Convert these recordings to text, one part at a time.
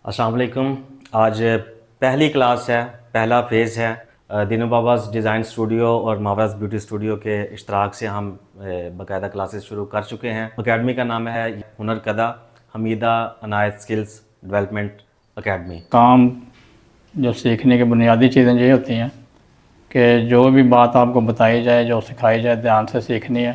السلام علیکم. آج پہلی کلاس ہے, پہلا فیز ہے. دینو باباز ڈیزائن اسٹوڈیو اور ماوراز بیوٹی اسٹوڈیو کے اشتراک سے ہم باقاعدہ کلاسز شروع کر چکے ہیں. اکیڈمی کا نام ہے ہنر کدہ حمیدہ عنایت سکلز ڈیولپمنٹ اکیڈمی. کام جو سیکھنے کی بنیادی چیزیں یہ ہوتی ہیں کہ جو بھی بات آپ کو بتائی جائے, جو سکھائی جائے, دھیان سے سیکھنی ہے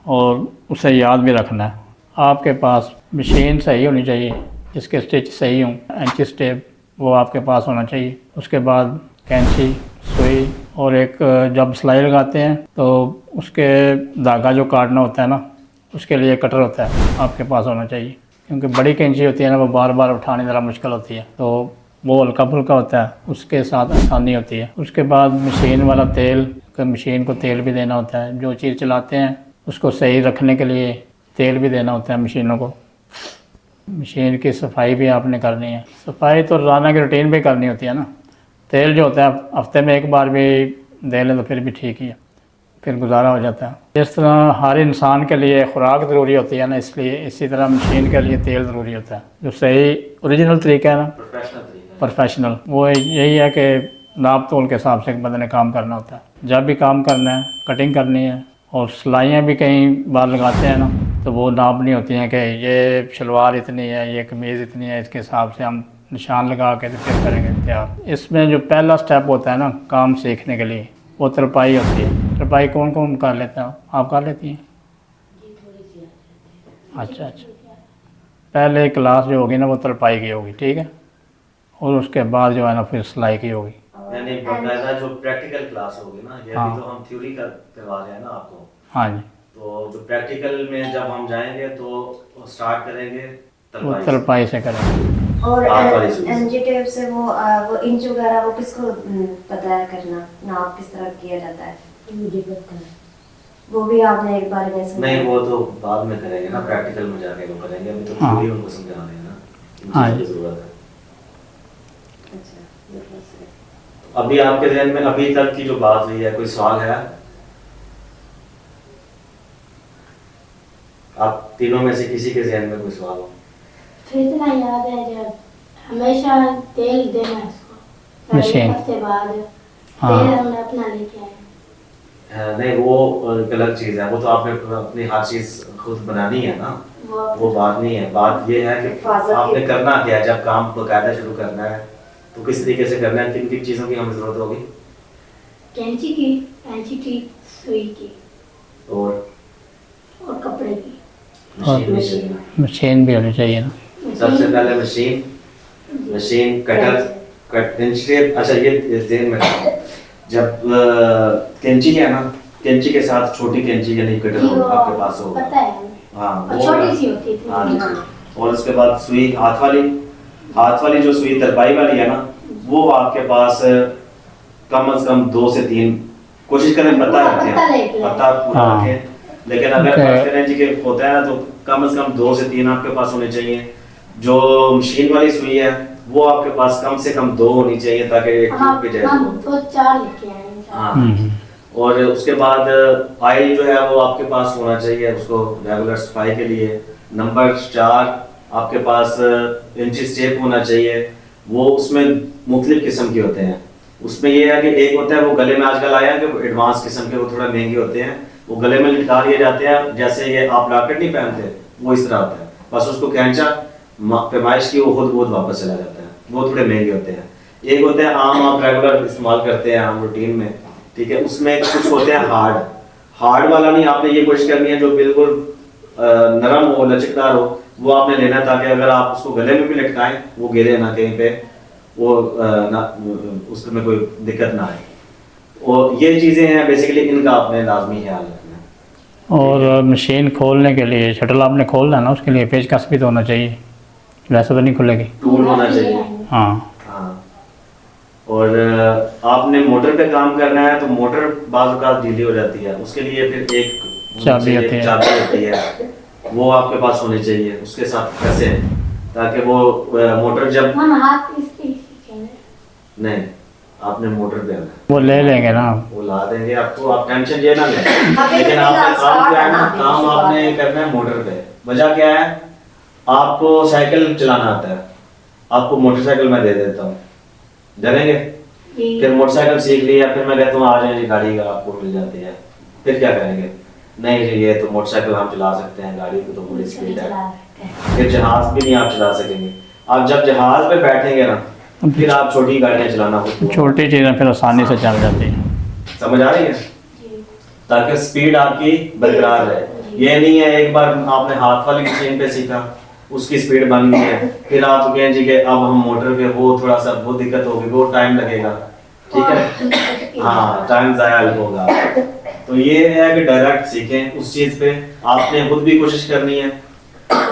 اور اسے یاد بھی رکھنا ہے. آپ کے پاس مشین صحیح ہونی چاہیے, جس کے اسٹچ صحیح ہوں, انچی اسٹیپ وہ آپ کے پاس ہونا چاہیے. اس کے بعد کینچی, سوئی, اور ایک جب سلائی لگاتے ہیں تو اس کے دھاگا جو کاٹنا ہوتا ہے نا, اس کے لیے کٹر ہوتا ہے آپ کے پاس ہونا چاہیے, کیونکہ بڑی کینچی ہوتی ہے نا, وہ بار بار اٹھانے ذرا مشکل ہوتی ہے, تو وہ ہلکا پھلکا ہوتا ہے, اس کے ساتھ آسانی ہوتی ہے. اس کے بعد مشین والا تیل, کہ مشین کو تیل بھی دینا ہوتا ہے. جو چیز چلاتے ہیں اس کو صحیح رکھنے کے لیے تیل بھی دینا ہوتا ہے مشینوں کو. مشین کی صفائی بھی آپ نے کرنی ہے. صفائی تو روزانہ کی روٹین بھی کرنی ہوتی ہے نا. تیل جو ہوتا ہے ہفتے میں ایک بار بھی دے لیں تو پھر بھی ٹھیک ہی ہے, پھر گزارا ہو جاتا ہے. جس طرح ہر انسان کے لیے خوراک ضروری ہوتی ہے نا, اس لیے اسی طرح مشین کے لیے تیل ضروری ہوتا ہے. جو صحیح اوریجنل طریقہ ہے نا, پروفیشنل, وہ یہی ہے کہ ناپ تول کے حساب سے بندے نے کام کرنا ہوتا ہے. جب بھی کام کرنا ہے, کٹنگ کرنی ہے, اور سلائیاں بھی کئی بار لگاتے ہیں نا, تو وہ ناپنی ہوتی ہیں کہ یہ شلوار اتنی ہے, یہ قمیض اتنی ہے, اس کے حساب سے ہم نشان لگا کے پھر کریں گے تیار. اس میں جو پہلا سٹیپ ہوتا ہے نا کام سیکھنے کے لیے, وہ ترپائی ہوتی ہے. ترپائی کون کون کر لیتا ہے؟ آپ کر لیتی ہیں؟ اچھا. پہلے کلاس جو ہوگی نا وہ ترپائی کی ہوگی, ٹھیک ہے, اور اس کے بعد جو ہے نا پھر سلائی کی ہوگی. یعنی باقاعدہ جو پریکٹیکل کلاس ہوگی نا, یہ بھی تو ہم تھیوری کروا رہے ہیں نا آپ کو. ہاں جی. تو جو پریکٹیکل میں جب ہم جائیں گے تو سٹارٹ کریں گے ترپائی سے کریں گے. اور انچی ٹیپ سے وہ انچ وغیرہ وہ کس کو پتہ ہے کرنا, ناپ کس طرح کیا جاتا ہے؟ مجھے پتہ ہے, وہ بھی آپ نے ایک بار میں سنا. نہیں, وہ تو بعد میں کریں گے نا, پریکٹیکل میں جا کے وہ کریں گے. ابھی تو تھیوری ان کو سمجھا رہے ہیں نا, ہاں کی ضرورت ہے. ابھی آپ کے ذہن میں ابھی تک کی جو بات ہوئی ہے, کوئی سوال ہے آپ تینوں میں سے کسی کے ذہن میں کوئی سوال ہو؟ پھر اتنا یاد ہے جب ہمیشہ تیل دینا ہے اس کو, مشین ہفتے بعد تیل ہم نے اپنا لے کے آئے. نہیں, وہ الگ چیز ہے, وہ تو آپ نے اپنی ہر چیز خود بنانی ہے نا, وہ بات نہیں ہے. بات یہ ہے کہ آپ نے کرنا کیا ہے جب کام باقاعدہ شروع کرنا ہے, تو کس طریقے سے کرنا ہے, کن کن چیزوں کی ہمیں ضرورت ہوگی؟ کینچی کی, انچی ٹیپ, سوئی کی, اور کپڑے کی, مشین بھی ہونی چاہیے نا. سب سے پہلے مشین, کٹر, انچ ٹیپ. اچھا, یہ ذہن میں جب کینچی ہے نا, کینچی کے ساتھ چھوٹی کینچی یعنی کٹر آپ کے پاس ہوگا. پتہ ہے, ہاں, چھوٹی سی ہوتی تھی. اور اس کے بعد سوئی, ہاتھ والی جو سوئی ترپائی والی ہے نا, وہ آپ کے پاس کم از کم 2 سے 3 کوشش کریں پتہ رکھیں, پتہ پورا رکھیں. لیکن اگر فرض کریں جی کہ ہوتا ہے نا, تو کم از کم 2 سے 3 آپ کے پاس ہونے چاہیے. جو مشین والی سوئی ہے وہ آپ کے پاس کم سے کم 2 ہونی چاہیے, تاکہ ایک ٹیوب پہ جائے. ہم 4 لے کے آئے ہیں. ہاں, اور اس کے بعد آئل جو ہے وہ آپ کے پاس ہونا چاہیے اس کو ریگولر صفائی کے لیے. نمبر 4 آپ کے پاس انچی اسٹیپ ہونا چاہیے. وہ اس میں مختلف قسم کے ہوتے ہیں. اس میں یہ ہے کہ ایک ہوتا ہے وہ گلے میں آج کل آیا کہ ایڈوانس قسم کے, وہ تھوڑا مہنگے ہوتے ہیں, وہ گلے میں لٹکا لیے جاتے ہیں, جیسے یہ آپ لاکٹ نہیں پہنتے, وہ اس طرح ہوتا ہے. بس اس کو کھینچا, پیمائش کی, وہ خود واپس چلا جاتا ہے. وہ تھوڑے مہنگے ہوتے ہیں. ایک ہوتے ہیں عام, آپ ریگولر استعمال کرتے ہیں عام روٹین میں, ٹھیک ہے. اس میں کچھ ہوتے ہیں ہارڈ والا نہیں, آپ نے یہ کوشش کرنی ہے جو بالکل نرم ہو, لچکدار ہو, وہ آپ نے لینا ہے, تاکہ اگر آپ اس کو گلے میں بھی لٹکائیں وہ گرے نہ کہیں پہ, وہ اس میں کوئی دقت نہ آئے. اور یہ چیزیں ہیں بیسیکلی, ان کا آپ نے لازمی خیال رکھنا ہے. اور مشین کھولنے کے لیے شٹل آپ نے کھولنا ہے نا, اس کے لیے پیچ کس بھی تو ہونا چاہیے, ویسے تو نہیں کھلے گی. ٹول ہونا چاہیے. ہاں. اور آپ نے موٹر پہ کام کرنا ہے, تو موٹر بعض اوقات ڈھیلی ہو جاتی ہے, اس کے لیے پھر ایک چابی ہوتی ہے, وہ آپ کے پاس ہونی چاہیے. اس کے ساتھ کیسے, تاکہ وہ موٹر جب نہیں, آپ نے موٹر پہ آنا ہے, وہ لے لیں گے نا, وہ لا دیں گے آپ کو, آپ ٹینشن یہ نہ لیں. لیکن آپ نے کام کیا ہے نا, کام آپ نے کرنا ہے موٹر پہ. وجہ کیا ہے, آپ کو سائیکل چلانا آتا ہے, آپ کو موٹر سائیکل میں دے دیتا ہوں, ڈریں گے؟ جی پھر موٹر سائیکل سیکھ لیا, پھر میں کہتا ہوں آ جائیں جی گاڑی کا آپ کو مل جاتی ہے, پھر کیا کریں گے؟ نہیں جی یہ تو موٹر سائیکل ہم چلا سکتے ہیں, گاڑی کی تو بڑی اسپیڈ ہے. پھر جہاز بھی نہیں آپ چلا سکیں گے. آپ جب جہاز پہ بیٹھیں گے نا پھر آپ چھوٹی گاڑیاں چلانا خود چھوٹی چیزیں پھر آسانی سے چل جاتی ہیں. سمجھ آ رہی ہے؟ جی تاکہ اسپیڈ آپ کی برقرار رہے. یہ نہیں ہے ایک بار آپ نے ہاتھ والی مشین پہ سیکھا, اس کی اسپیڈ بن گئی ہے, پھر آپ کہیں جی کہ اب ہم موٹر پہ, وہ تھوڑا سا وہ دقت ہوگی, وہ ٹائم لگے گا, ٹھیک ہے, ہاں ٹائم ضائع ہوگا. تو یہ ہے کہ ڈائریکٹ سیکھیں اس چیز پہ. آپ نے خود بھی کوشش کرنی ہے,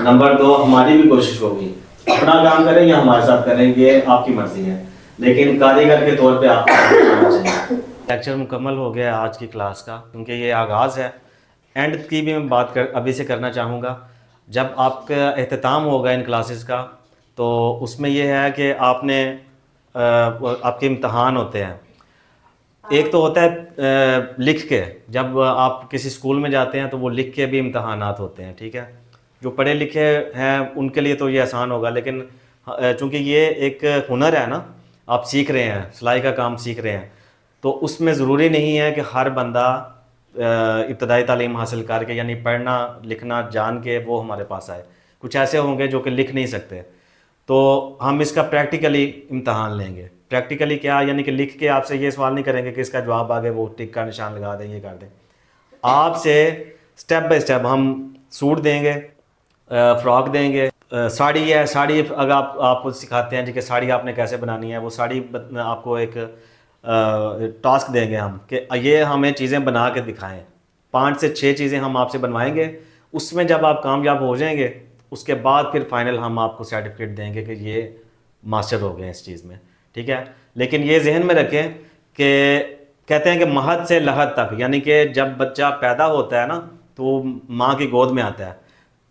نمبر 2 ہماری بھی کوشش ہوگی. اپنا کام کریں یا ہمارے ساتھ کریں یہ آپ کی مرضی ہے, لیکن کاریگر کے طور پہ آپ کو کرنا چاہیے. لیکچر مکمل ہو گیا آج کی کلاس کا, کیونکہ یہ آغاز ہے. اینڈ کی بھی میں بات ابھی سے کرنا چاہوں گا. جب آپ کا اختتام ہوگا ان کلاسز کا تو اس میں یہ ہے کہ آپ نے آپ کے امتحان ہوتے ہیں. ایک تو ہوتا ہے لکھ کے, جب آپ کسی اسکول میں جاتے ہیں تو وہ لکھ کے بھی امتحانات ہوتے ہیں, ٹھیک ہے. جو پڑھے لکھے ہیں ان کے لیے تو یہ آسان ہوگا, لیکن چونکہ یہ ایک ہنر ہے نا, آپ سیکھ رہے ہیں, سلائی کا کام سیکھ رہے ہیں, تو اس میں ضروری نہیں ہے کہ ہر بندہ ابتدائی تعلیم حاصل کر کے یعنی پڑھنا لکھنا جان کے وہ ہمارے پاس آئے. کچھ ایسے ہوں گے جو کہ لکھ نہیں سکتے, تو ہم اس کا پریکٹیکلی امتحان لیں گے. پریکٹیکلی کیا, یعنی کہ لکھ کے آپ سے یہ سوال نہیں کریں گے کہ اس کا جواب آگے وہ ٹک کا نشان لگا دیں, یہ کر دیں. آپ سے سٹیپ بائی سٹیپ ہم سوٹ دیں گے, فراک دیں گے, ساڑی ہے, ساڑی اگر آپ کو سکھاتے ہیں جی کہ ساڑی آپ نے کیسے بنانی ہے, وہ ساڑی آپ کو ایک ٹاسک دیں گے ہم کہ یہ ہمیں چیزیں بنا کے دکھائیں. 5 سے 6 چیزیں ہم آپ سے بنوائیں گے. اس میں جب آپ کامیاب ہو جائیں گے اس کے بعد پھر فائنل ہم آپ کو سرٹیفکیٹ دیں گے کہ یہ ماسٹر ہو گئے ہیں اس چیز میں, ٹھیک ہے. لیکن یہ ذہن میں رکھیں کہ کہتے ہیں کہ مہد سے لحد تک, یعنی کہ جب بچہ پیدا ہوتا ہے نا تو وہ ماں کی گود میں آتا ہے,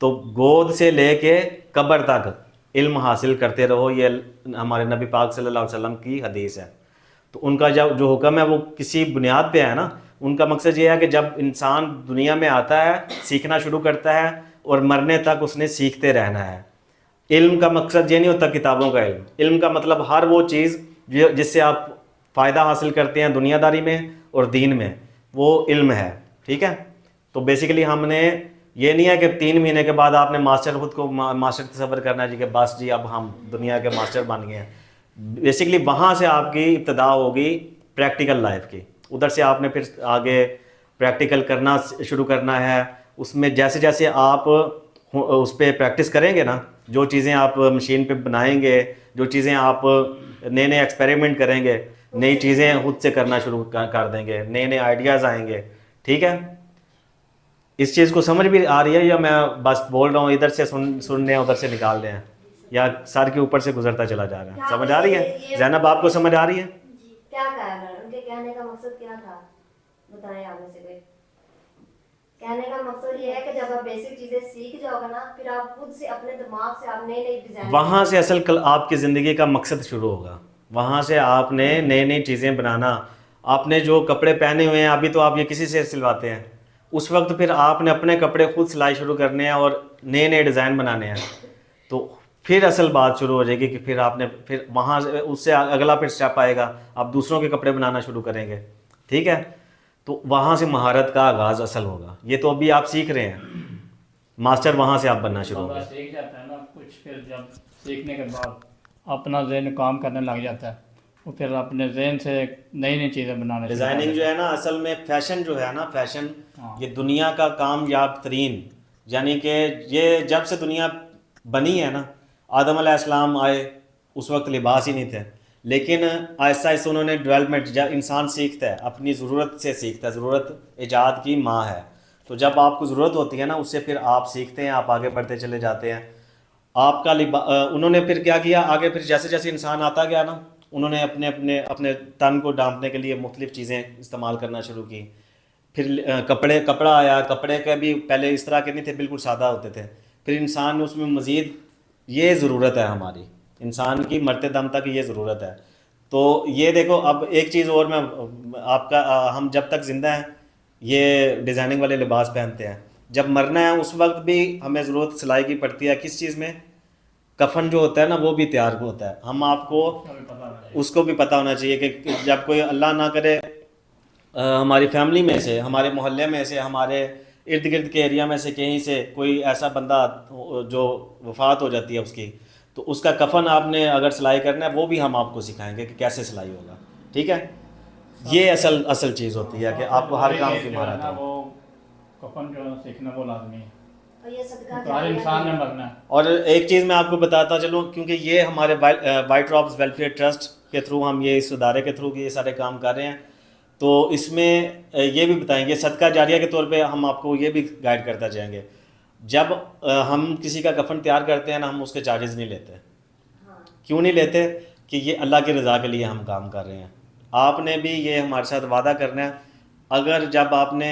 تو گود سے لے کے قبر تک علم حاصل کرتے رہو. یہ ہمارے نبی پاک صلی اللہ علیہ وسلم کی حدیث ہے. تو ان کا جو حکم ہے وہ کسی بنیاد پہ ہے نا. ان کا مقصد یہ ہے کہ جب انسان دنیا میں آتا ہے سیکھنا شروع کرتا ہے اور مرنے تک اس نے سیکھتے رہنا ہے. علم کا مقصد یہ نہیں ہوتا کتابوں کا علم. علم کا مطلب ہر وہ چیز جس سے آپ فائدہ حاصل کرتے ہیں دنیا داری میں اور دین میں, وہ علم ہے, ٹھیک ہے. تو بیسیکلی ہم نے یہ نہیں ہے کہ 3 مہینے کے بعد آپ نے ماسٹر خود کو ماسٹر تصور کرنا ہے جی کہ بس جی اب ہم دنیا کے ماسٹر بن گئے ہیں. بیسیکلی وہاں سے آپ کی ابتدا ہوگی پریکٹیکل لائف کی. ادھر سے آپ نے پھر آگے پریکٹیکل کرنا شروع کرنا ہے. اس میں جیسے جیسے آپ اس پہ پریکٹس کریں گے نا, جو چیزیں آپ مشین پہ بنائیں گے, جو چیزیں آپ نئے نئے ایکسپیریمنٹ کریں گے, نئی چیزیں خود سے کرنا شروع کر دیں گے, نئے نئے آئیڈیاز آئیں گے, ٹھیک ہے. اس چیز کو سمجھ بھی آ رہی ہے یا میں بس بول رہا ہوں ادھر سے سن رہے ہیں ادھر سے نکال رہے ہیں, یا سر کے اوپر سے گزرتا چلا جا رہا ہے؟ سمجھ آ رہی ہے زینب, آپ کو سمجھ آ رہی ہے؟ کیا کہا ان کے کہنے کا مقصد کیا تھا, بتائیں آپ میں سے کوئی. کہنے کا مقصد یہ ہے کہ جب آپ بیسک چیزیں سیکھ جاؤ گے نا پھر آپ خود سے اپنے دماغ سے آپ نئی نئی ڈیزائن, وہاں سے اصل آپ کی زندگی کا مقصد شروع ہوگا. وہاں سے آپ نے نئی نئی چیزیں بنانا. آپ نے جو کپڑے پہنے ہوئے ہیں ابھی تو آپ یہ کسی سے سلواتے ہیں, اس وقت پھر آپ نے اپنے کپڑے خود سلائی شروع کرنے ہیں اور نئے نئے ڈیزائن بنانے ہیں. تو پھر اصل بات شروع ہو جائے گی کہ پھر آپ نے پھر وہاں سے اس سے اگلا پھر اسٹیپ آئے گا, آپ دوسروں کے کپڑے بنانا شروع کریں گے, ٹھیک ہے. تو وہاں سے مہارت کا آغاز اصل ہوگا. یہ تو ابھی آپ سیکھ رہے ہیں, ماسٹر وہاں سے آپ بننا شروع ہو گئے. سیکھ جاتا ہے نا کچھ, پھر جب سیکھنے کے بعد اپنا ذہن کام کرنے لگ جاتا ہے, وہ پھر اپنے ذہن سے نئی نئی چیزیں بنانے. ڈیزائننگ جو ہے نا اصل میں فیشن جو ہے نا, فیشن یہ دنیا کا کامیاب ترین, یعنی کہ یہ جب سے دنیا بنی ہے نا, آدم علیہ السلام آئے اس وقت لباس ہی نہیں تھے, لیکن آہستہ آہستہ انہوں نے ڈیولپمنٹ, جب انسان سیکھتا ہے اپنی ضرورت سے سیکھتا ہے, ضرورت ایجاد کی ماں ہے. تو جب آپ کو ضرورت ہوتی ہے نا اس سے پھر آپ سیکھتے ہیں, آپ آگے بڑھتے چلے جاتے ہیں. آپ کا انہوں نے پھر کیا کیا آگے, پھر جیسے جیسے انسان آتا گیا نا انہوں نے اپنے تن کو ڈھانپنے کے لیے مختلف چیزیں استعمال کرنا شروع کی. پھر کپڑا آیا, کپڑے کے بھی پہلے اس طرح کے نہیں تھے, بالکل سادہ ہوتے تھے. پھر انسان نے اس میں مزید, یہ ضرورت ہے ہماری انسان کی مرتے دم تک یہ ضرورت ہے. تو یہ دیکھو اب ایک چیز اور میں آپ کا, ہم جب تک زندہ ہیں یہ ڈیزائننگ والے لباس پہنتے ہیں, جب مرنا ہے اس وقت بھی ہمیں ضرورت سلائی کی پڑتی ہے. کس چیز میں؟ کفن جو ہوتا ہے نا وہ بھی تیار ہوتا ہے. ہم آپ کو اس کو بھی پتہ ہونا چاہیے کہ جب کوئی اللہ نہ کرے ہماری فیملی میں سے, ہمارے محلے میں سے, ہمارے ارد گرد کے ایریا میں سے کہیں سے کوئی ایسا بندہ جو وفات ہو جاتی ہے اس کی, تو اس کا کفن آپ نے اگر سلائی کرنا ہے وہ بھی ہم آپ کو سکھائیں گے کہ کیسے سلائی ہوگا. ٹھیک ہے, یہ اصل چیز ہوتی ہے کہ آپ کو ہر کام کی مہارت ہو. وہ کفن جو سیکھنا وہ لازمی ہے, اور یہ صدقہ تو ہر انسان نے مرنا ہے. اور ایک چیز میں آپ کو بتاتا چلوں, کیونکہ یہ ہمارے وائٹ ڈراپس ویلفیئر ٹرسٹ کے تھرو ہم اس ادارے کے تھرو یہ سارے کام کر رہے ہیں, تو اس میں یہ بھی بتائیں گے صدقہ جاریہ کے طور پہ ہم آپ کو یہ بھی گائیڈ کرتا جائیں گے. جب ہم کسی کا کفن تیار کرتے ہیں نا, ہم اس کے چارجز نہیں لیتے. کیوں نہیں لیتے؟ کہ یہ اللہ کی رضا کے لیے ہم کام کر رہے ہیں. آپ نے بھی یہ ہمارے ساتھ وعدہ کرنا ہے, اگر جب آپ نے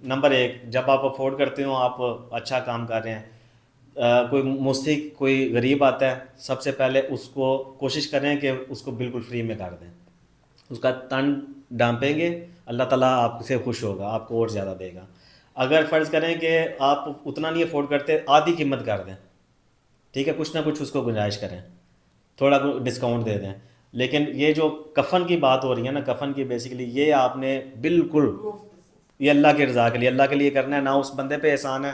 نمبر ایک جب آپ افورڈ کرتے ہو, آپ اچھا کام کر رہے ہیں, کوئی مستحق کوئی غریب آتا ہے, سب سے پہلے اس کو کوشش کریں کہ اس کو بالکل فری میں کر دیں. اس کا تن ڈانپیں گے, اللہ تعالیٰ آپ سے خوش ہوگا, آپ کو اور زیادہ دے گا. اگر فرض کریں کہ آپ اتنا نہیں افورڈ کرتے, آدھی قیمت کر دیں. ٹھیک ہے, کچھ نہ کچھ اس کو گنجائش کریں, تھوڑا ڈسکاؤنٹ دے دیں. لیکن یہ جو کفن کی بات ہو رہی ہے نا, کفن کی بیسیکلی یہ آپ نے بالکل یہ اللہ کی رضا کے لیے, اللہ کے لیے کرنا ہے. نہ اس بندے پہ احسان ہے,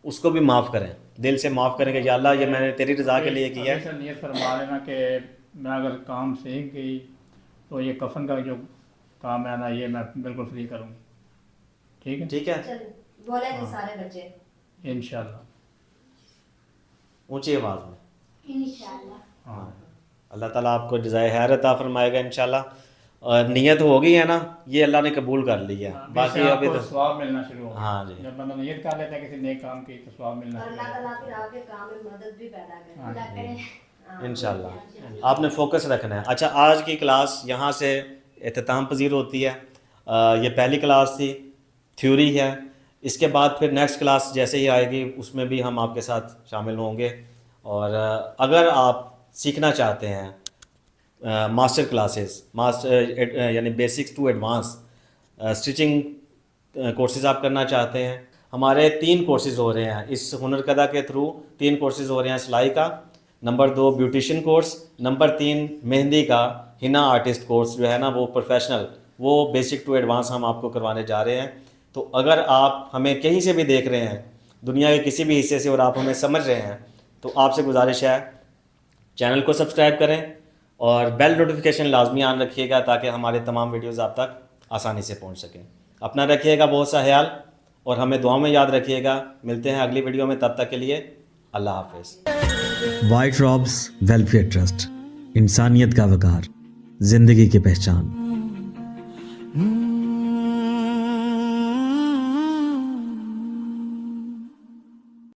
اس کو بھی معاف کریں, دل سے معاف کریں کہ یا اللہ یہ میں نے تیری رضا کے لیے کیا ہے. نیت فرما لینا کہ میں اگر کام سیکھ گئی تو یہ کفن کا جو کام ہے نا یہ میں بالکل فری کروں گی. ٹھیک ہے, ٹھیک ہے, بولے جی سارے بچے انشاءاللہ اونچی آواز میں انشاءاللہ. ہاں. اللہ تعالیٰ آپ کو جزائے خیر عطا فرمائے گا انشاءاللہ. اور نیت ہو گئی ہے نا, یہ اللہ نے قبول کر لی ہے. باقی ابھی تو ثواب ملنا شروع ہوگا. ہاں جی, جب بندہ نیت کر لیتا ہے کسی نیک کام کی تو ثواب ملنا اور شروع اللہ ہوگا. تعالیٰ پھر آپ کے کام میں مدد بھی پیدا کرے. اللہ کرے. انشاءاللہ آپ نے فوکس رکھنا ہے. اچھا, آج کی کلاس یہاں سے اختتام پذیر ہوتی ہے. یہ پہلی کلاس تھی, تھیوری ہے. اس کے بعد پھر نیکسٹ کلاس جیسے ہی آئے گی اس میں بھی ہم آپ کے ساتھ شامل ہوں گے. اور اگر آپ سیکھنا چاہتے ہیں ماسٹر کلاسز, یعنی basics to advance stitching courses آپ کرنا چاہتے ہیں, ہمارے 3 کورسز ہو رہے ہیں اس ہنر کدا کے تھرو. 3 کورسز ہو رہے ہیں سلائی کا, نمبر 2 بیوٹیشین کورس, نمبر 3 مہندی کا ہنا آرٹسٹ کورس جو ہے نا وہ پروفیشنل, وہ بیسک ٹو ایڈوانس ہم آپ کو کروانے جا رہے ہیں. تو اگر آپ ہمیں کہیں سے بھی دیکھ رہے ہیں, دنیا کے کسی بھی حصے سے, اور آپ ہمیں سمجھ رہے ہیں, تو آپ سے گزارش ہے چینل کو سبسکرائب کریں اور بیل نوٹیفیکیشن لازمی آن رکھیے گا تاکہ ہمارے تمام ویڈیوز آپ تک آسانی سے پہنچ سکیں. اپنا رکھیے گا بہت سا خیال اور ہمیں دعاؤں میں یاد رکھیے گا. ملتے ہیں اگلی ویڈیو میں, تب تک کے لیے اللہ حافظ. وائٹ ڈراپس ویلفیئر ٹرسٹ, انسانیت کا وقار, زندگی کی پہچان.